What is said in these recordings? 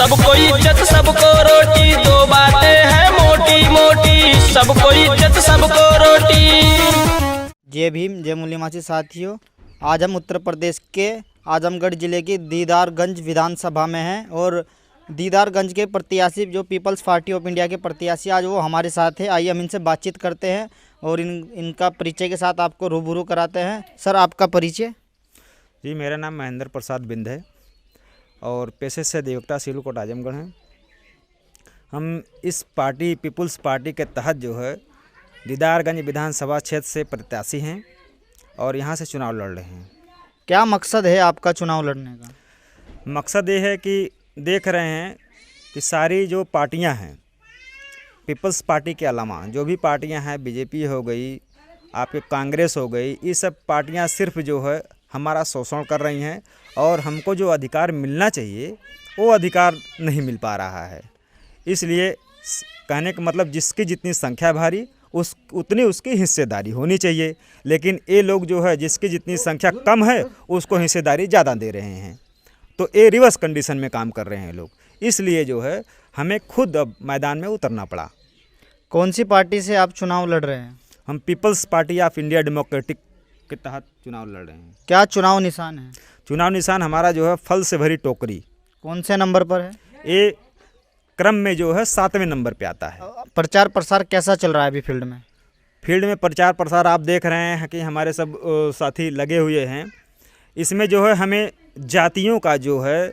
सबको इज्जत सबको रोटी, दो बातें हैं मोटी मोटी, सबको इज्जत सबको रोटी। जय भीम, जय मूल्यवासी साथियों। आज हम उत्तर प्रदेश के आजमगढ़ ज़िले की दीदारगंज विधानसभा में हैं और दीदारगंज के प्रत्याशी जो पीपल्स पार्टी ऑफ इंडिया के प्रत्याशी आज वो हमारे साथ है। आइए हम इनसे बातचीत करते हैं और इनका परिचय के साथ आपको रूबरू कराते हैं। सर, आपका परिचय? जी, मेरा नाम महेंद्र प्रसाद बिंद है और पेशे से अधिवक्ता सिलकोट आजमगढ़ हैं। हम इस पार्टी पीपल्स पार्टी के तहत जो है दीदारगंज विधानसभा क्षेत्र से प्रत्याशी हैं और यहाँ से चुनाव लड़ रहे हैं। क्या मकसद है आपका चुनाव लड़ने का? मकसद ये है कि देख रहे हैं कि सारी जो पार्टियां हैं पीपल्स पार्टी के अलावा जो भी पार्टियां हैं, बीजेपी हो गई, आपके कांग्रेस हो गई, ये सब पार्टियां सिर्फ जो है हमारा शोषण कर रही हैं और हमको जो अधिकार मिलना चाहिए वो अधिकार नहीं मिल पा रहा है। इसलिए कहने का मतलब जिसकी जितनी संख्या भारी उतनी उसकी हिस्सेदारी होनी चाहिए, लेकिन ये लोग जो है जिसकी जितनी संख्या कम है उसको हिस्सेदारी ज़्यादा दे रहे हैं, तो ये रिवर्स कंडीशन में काम कर रहे हैं लोग। इसलिए जो है हमें खुद अब मैदान में उतरना पड़ा। कौन सी पार्टी से आप चुनाव लड़ रहे हैं? हम People's Party of India Democratic के तहत चुनाव लड़ रहे हैं। क्या चुनाव निशान है? चुनाव निशान हमारा जो है फल से भरी टोकरी। कौन से नंबर पर है? ये क्रम में जो है 7वें नंबर पे आता है। प्रचार प्रसार कैसा चल रहा है अभी फील्ड में? फील्ड में प्रचार प्रसार आप देख रहे हैं कि हमारे सब साथी लगे हुए हैं। इसमें जो है हमें जातियों का जो है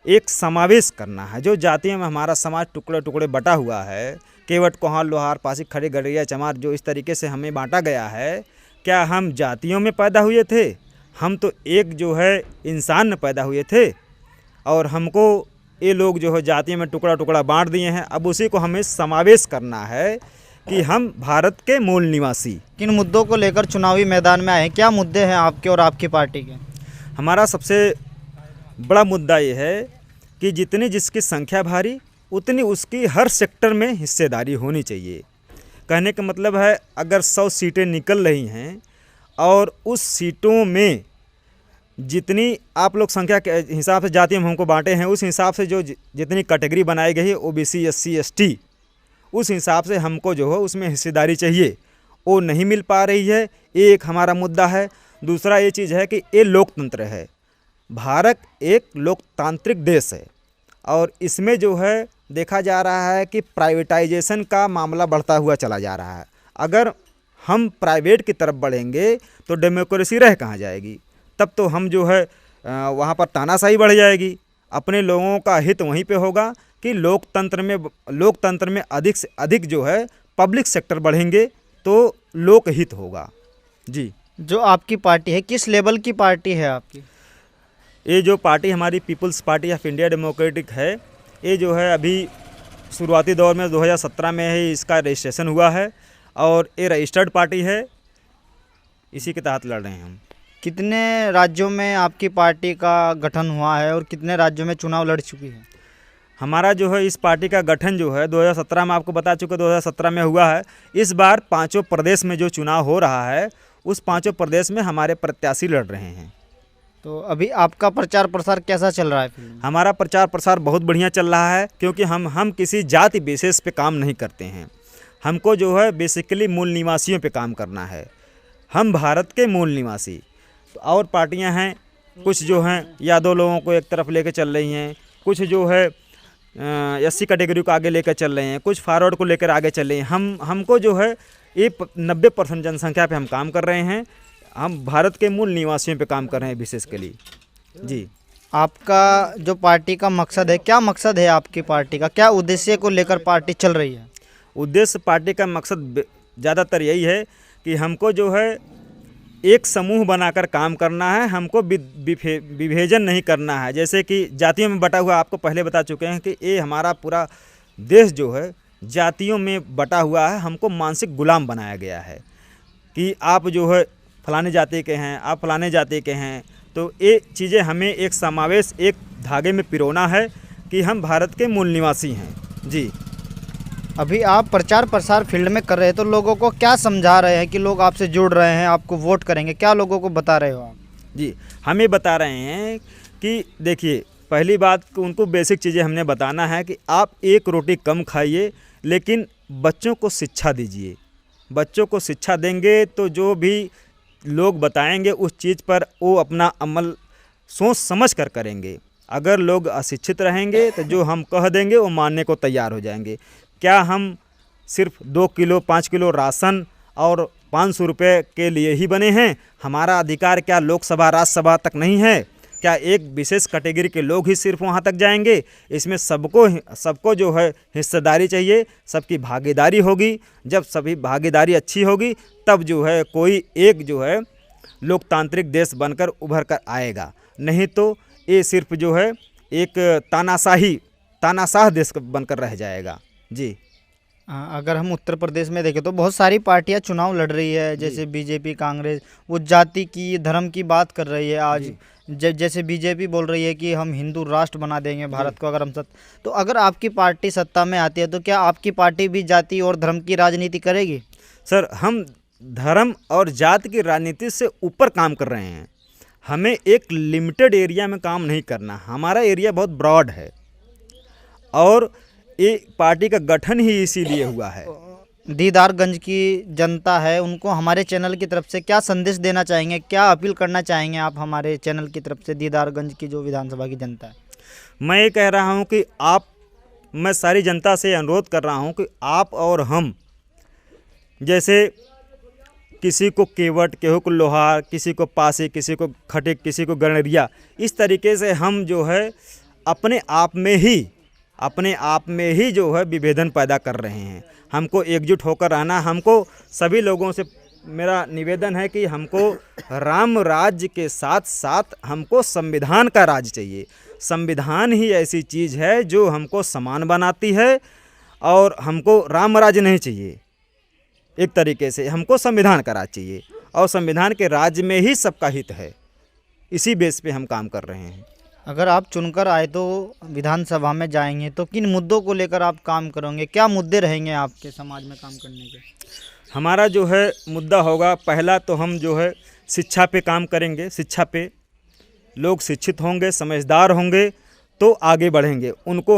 एक समावेश करना है। जो जातियों में हमारा समाज टुकड़े टुकड़े बटा हुआ है, केवट, कोहार, लोहार, पासी, खड़े, गड़रिया, चमार, जो इस तरीके से हमें बांटा गया है, क्या हम जातियों में पैदा हुए थे? हम तो एक जो है इंसान में पैदा हुए थे और हमको ये लोग जो है जातियों में टुकड़ा टुकड़ा बांट दिए हैं। अब उसी को हमें समावेश करना है कि हम भारत के मूल निवासी। किन मुद्दों को लेकर चुनावी मैदान में आए हैं? क्या मुद्दे हैं आपके और आपकी पार्टी के? हमारा सबसे बड़ा मुद्दा ये है कि जितनी जिसकी संख्या भारी उतनी उसकी हर सेक्टर में हिस्सेदारी होनी चाहिए। कहने का मतलब है अगर 100 सीटें निकल रही हैं और उस सीटों में जितनी आप लोग संख्या के हिसाब से जाति में हमको बांटे हैं, उस हिसाब से जो जितनी कैटेगरी बनाई गई है ओबीसी, एससी, एसटी, उस हिसाब से हमको जो है उसमें हिस्सेदारी चाहिए, वो नहीं मिल पा रही है। ये एक हमारा मुद्दा है। दूसरा ये चीज़ है कि ये लोकतंत्र है। भारत एक लोकतांत्रिक देश है और इसमें जो है देखा जा रहा है कि प्राइवेटाइजेशन का मामला बढ़ता हुआ चला जा रहा है। अगर हम प्राइवेट की तरफ बढ़ेंगे तो डेमोक्रेसी रह कहाँ जाएगी? तब तो हम जो है वहाँ पर तानाशाही बढ़ जाएगी। अपने लोगों का हित वहीं पे होगा कि लोकतंत्र में अधिक से अधिक जो है पब्लिक सेक्टर बढ़ेंगे तो लोकहित होगा। जी, जो आपकी पार्टी है किस लेवल की पार्टी है आपकी? ये जो पार्टी हमारी People's Party of India Democratic है, ये जो है अभी शुरुआती दौर में 2017 में ही इसका रजिस्ट्रेशन हुआ है और ये रजिस्टर्ड पार्टी है। इसी के तहत लड़ रहे हैं हम। कितने राज्यों में आपकी पार्टी का गठन हुआ है और कितने राज्यों में चुनाव लड़ चुकी है? हमारा जो है इस पार्टी का गठन जो है 2017 में आपको बता चुके 2017 में हुआ है। इस बार 5 प्रदेश में जो चुनाव हो रहा है उस 5 प्रदेश में हमारे प्रत्याशी लड़ रहे हैं। तो अभी आपका प्रचार प्रसार कैसा चल रहा है फिर? हमारा प्रचार प्रसार बहुत बढ़िया चल रहा है क्योंकि हम किसी जाति बेसिस पे काम नहीं करते हैं। हमको जो है बेसिकली मूल निवासियों पे काम करना है। हम भारत के मूल निवासी। तो और पार्टियां हैं कुछ जो हैं यादव लोगों को एक तरफ लेकर चल रही हैं, कुछ जो है एससी कैटेगरी को आगे लेकर चल रहे हैं, कुछ फॉरवर्ड को लेकर आगे चल रहे हैं। हमको जो है ये 90% जनसंख्या पे हम काम कर रहे हैं। हम भारत के मूल निवासियों पे काम कर रहे हैं विशेषकर। जी, आपका जो पार्टी का मकसद है, क्या मकसद है आपकी पार्टी का? क्या उद्देश्य को लेकर पार्टी चल रही है? उद्देश्य पार्टी का मकसद ज़्यादातर यही है कि हमको जो है एक समूह बनाकर काम करना है। हमको विभेजन नहीं करना है। जैसे कि जातियों में बटा हुआ, आपको पहले बता चुके हैं कि ये हमारा पूरा देश जो है जातियों में बटा हुआ है। हमको मानसिक गुलाम बनाया गया है कि आप जो है फलाने जाति के हैं, आप फलाने जाति के हैं। तो ये चीज़ें हमें एक समावेश, एक धागे में पिरोना है कि हम भारत के मूल निवासी हैं। जी, अभी आप प्रचार प्रसार फील्ड में कर रहे हैं तो लोगों को क्या समझा रहे हैं कि लोग आपसे जुड़ रहे हैं, आपको वोट करेंगे? क्या लोगों को बता रहे हो आप? जी, हम ये बता रहे हैं कि देखिए पहली बात उनको बेसिक चीज़ें हमने बताना है कि आप एक रोटी कम खाइए, लेकिन बच्चों को शिक्षा दीजिए। बच्चों को शिक्षा देंगे तो जो भी लोग बताएंगे उस चीज़ पर वो अपना अमल सोच समझ कर करेंगे। अगर लोग अशिक्षित रहेंगे तो जो हम कह देंगे वो मानने को तैयार हो जाएंगे। क्या हम सिर्फ 2 किलो 5 किलो राशन और 500 रुपये के लिए ही बने हैं? हमारा अधिकार क्या लोकसभा राज्यसभा तक नहीं है? क्या एक विशेष कैटेगरी के लोग ही सिर्फ वहाँ तक जाएंगे? इसमें सबको जो है हिस्सेदारी चाहिए, सबकी भागीदारी होगी। जब सभी भागीदारी अच्छी होगी तब जो है कोई एक जो है लोकतांत्रिक देश बनकर उभर कर आएगा। नहीं तो ये सिर्फ जो है एक तानाशाह देश बनकर रह जाएगा। जी। अगर हम उत्तर प्रदेश में देखें तो बहुत सारी पार्टियां चुनाव लड़ रही है, जैसे बीजेपी, कांग्रेस, वो जाति की, धर्म की बात कर रही है आज। जैसे बीजेपी बोल रही है कि हम हिंदू राष्ट्र बना देंगे भारत को अगर हम तो अगर आपकी पार्टी सत्ता में आती है तो क्या आपकी पार्टी भी जाति और धर्म की राजनीति करेगी? सर, हम धर्म और जाति की राजनीति से ऊपर काम कर रहे हैं। हमें एक लिमिटेड एरिया में काम नहीं करना। हमारा एरिया बहुत ब्रॉड है और ये पार्टी का गठन ही इसीलिए हुआ है। दीदारगंज की जनता है, उनको हमारे चैनल की तरफ से क्या संदेश देना चाहेंगे, क्या अपील करना चाहेंगे आप हमारे चैनल की तरफ से दीदारगंज की जो विधानसभा की जनता है? मैं ये कह रहा हूँ कि मैं सारी जनता से अनुरोध कर रहा हूँ कि आप और हम, जैसे किसी को केवट, केहू को लोहार, किसी को पासी, किसी को खटिक, किसी को गणरिया, इस तरीके से हम जो है अपने आप में ही जो है विभेदन पैदा कर रहे हैं। हमको एकजुट होकर रहना। हमको सभी लोगों से मेरा निवेदन है कि हमको राम राज्य के साथ साथ हमको संविधान का राज चाहिए। संविधान ही ऐसी चीज़ है जो हमको समान बनाती है और हमको राम राज्य नहीं चाहिए। एक तरीके से हमको संविधान का राज चाहिए और संविधान के राज्य में ही सबका हित है। इसी बेस पे हम काम कर रहे हैं। अगर आप चुनकर आए तो विधानसभा में जाएंगे तो किन मुद्दों को लेकर आप काम करोगे? क्या मुद्दे रहेंगे आपके समाज में काम करने के? हमारा जो है मुद्दा होगा, पहला तो हम जो है शिक्षा पे काम करेंगे। शिक्षा पे लोग शिक्षित होंगे, समझदार होंगे तो आगे बढ़ेंगे। उनको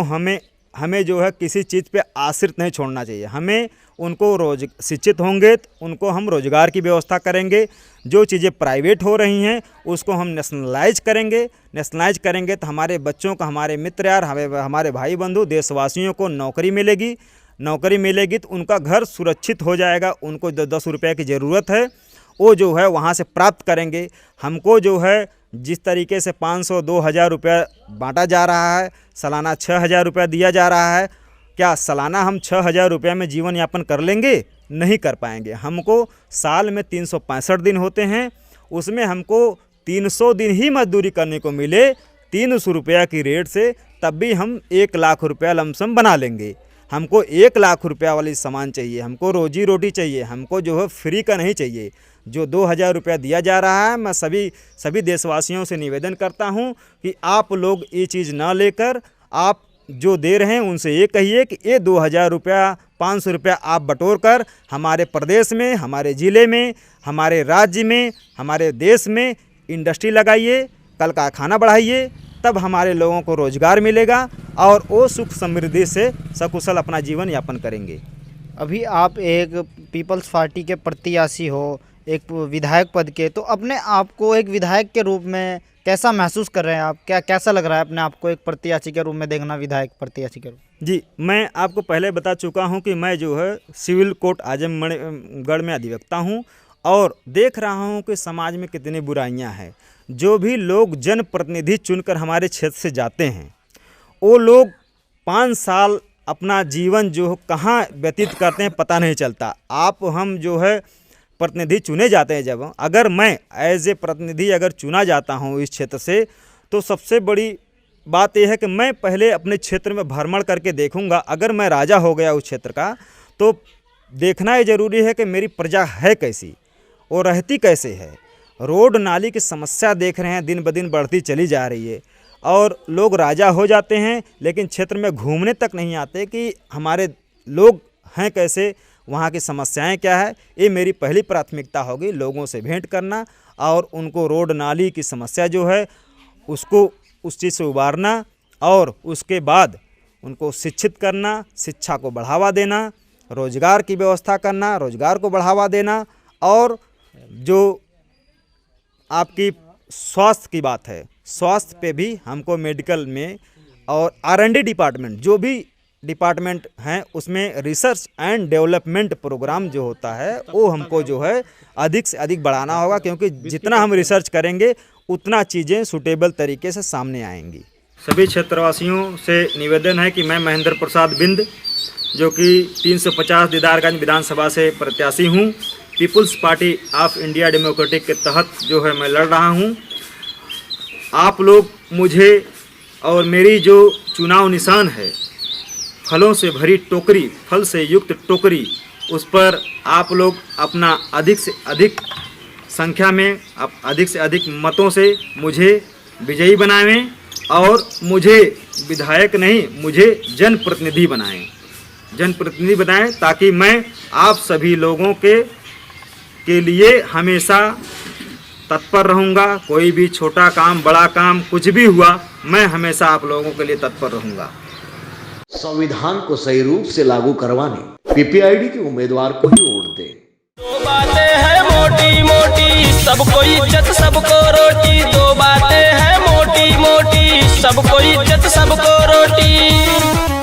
हमें जो है किसी चीज़ पे आश्रित नहीं छोड़ना चाहिए। हमें उनको शिक्षित होंगे तो उनको हम रोज़गार की व्यवस्था करेंगे। जो चीज़ें प्राइवेट हो रही हैं उसको हम नेशनलाइज करेंगे तो हमारे बच्चों को, हमारे मित्र यार, हमारे भाई बंधु, देशवासियों को नौकरी मिलेगी तो उनका घर सुरक्षित हो जाएगा। उनको 10 रुपये की ज़रूरत है वो जो है वहाँ से प्राप्त करेंगे। हमको जो है जिस तरीके से 500 2,000 रुपया बांटा जा रहा है, सालाना 6,000 रुपया दिया जा रहा है, क्या सालाना हम 6,000 रुपये में जीवन यापन कर लेंगे? नहीं कर पाएंगे। हमको साल में 365 दिन होते हैं, उसमें हमको 300 दिन ही मजदूरी करने को मिले 300 रुपया की रेट से, तब भी हम 1 लाख रुपया लमसम बना लेंगे। हमको 1 लाख रुपया वाली सामान चाहिए, हमको रोजी रोटी चाहिए, हमको जो है फ्री का नहीं चाहिए। जो 2,000 रुपया दिया जा रहा है, मैं सभी देशवासियों से निवेदन करता हूं कि आप लोग ये चीज़ ना लेकर, आप जो दे रहे हैं उनसे ये कहिए कि ये 2,000 रुपया 500 रुपया आप बटोर कर हमारे प्रदेश में, हमारे ज़िले में, हमारे राज्य में, हमारे देश में इंडस्ट्री लगाइए, कल कारखाना बढ़ाइए, तब हमारे लोगों को रोज़गार मिलेगा और वो सुख समृद्धि से सकुशल अपना जीवन यापन करेंगे। अभी आप एक पीपल्स पार्टी के प्रत्याशी हो, एक विधायक पद के, तो अपने आप को एक विधायक के रूप में कैसा महसूस कर रहे हैं आप? कैसा लग रहा है अपने आप को एक प्रत्याशी के रूप में देखना, विधायक प्रत्याशी के रूप? जी, मैं आपको पहले बता चुका हूं कि मैं जो है सिविल कोर्ट आजमगढ़ में अधिवक्ता हूं और देख रहा हूं कि समाज में कितनी बुराइयां हैं। जो भी लोग जनप्रतिनिधि चुनकर हमारे क्षेत्र से जाते हैं, वो लोग 5 साल अपना जीवन जो कहाँ व्यतीत करते हैं पता नहीं चलता। हम जो है प्रतिनिधि चुने जाते हैं, जब अगर मैं एज ए प्रतिनिधि अगर चुना जाता हूं इस क्षेत्र से, तो सबसे बड़ी बात यह है कि मैं पहले अपने क्षेत्र में भ्रमण करके देखूंगा। अगर मैं राजा हो गया उस क्षेत्र का, तो देखना ये ज़रूरी है कि मेरी प्रजा है कैसी, वो रहती कैसे है। रोड नाली की समस्या देख रहे हैं, दिन ब दिन बढ़ती चली जा रही है और लोग राजा हो जाते हैं लेकिन क्षेत्र में घूमने तक नहीं आते कि हमारे लोग हैं कैसे, वहाँ की समस्याएं क्या है। ये मेरी पहली प्राथमिकता होगी, लोगों से भेंट करना और उनको रोड नाली की समस्या जो है उसको उस चीज़ से उबारना और उसके बाद उनको शिक्षित करना, शिक्षा को बढ़ावा देना, रोजगार की व्यवस्था करना, रोजगार को बढ़ावा देना, और जो आपकी स्वास्थ्य की बात है, स्वास्थ्य पे भी हमको मेडिकल में और R&D डिपार्टमेंट, जो भी डिपार्टमेंट हैं उसमें रिसर्च एंड डेवलपमेंट प्रोग्राम जो होता है वो हमको जो है अधिक से अधिक बढ़ाना होगा, क्योंकि जितना हम रिसर्च करेंगे उतना चीज़ें सूटेबल तरीके से सामने आएंगी। सभी क्षेत्रवासियों से निवेदन है कि मैं महेंद्र प्रसाद बिंद, जो कि 350 दीदारगंज विधानसभा से प्रत्याशी हूँ, People's Party of India Democratic के तहत जो है मैं लड़ रहा हूँ। आप लोग मुझे और मेरी जो चुनाव निशान है, फलों से भरी टोकरी, फल से युक्त टोकरी, उस पर आप लोग अपना अधिक से अधिक संख्या में, अधिक से अधिक मतों से मुझे विजयी बनाएं और मुझे विधायक नहीं, मुझे जनप्रतिनिधि बनाएं, जनप्रतिनिधि बनाएं, ताकि मैं आप सभी लोगों के लिए हमेशा तत्पर रहूँगा। कोई भी छोटा काम, बड़ा काम, कुछ भी हुआ, मैं हमेशा आप लोगों के लिए तत्पर रहूँगा। संविधान को सही रूप से लागू करवाने पीपीआईडी के उम्मीदवार को ही वोट दें। दो बातें हैं मोटी मोटी, सबको इज्जत सबको रोटी। दो बातें हैं मोटी मोटी, सबको इज्जत सबको रोटी।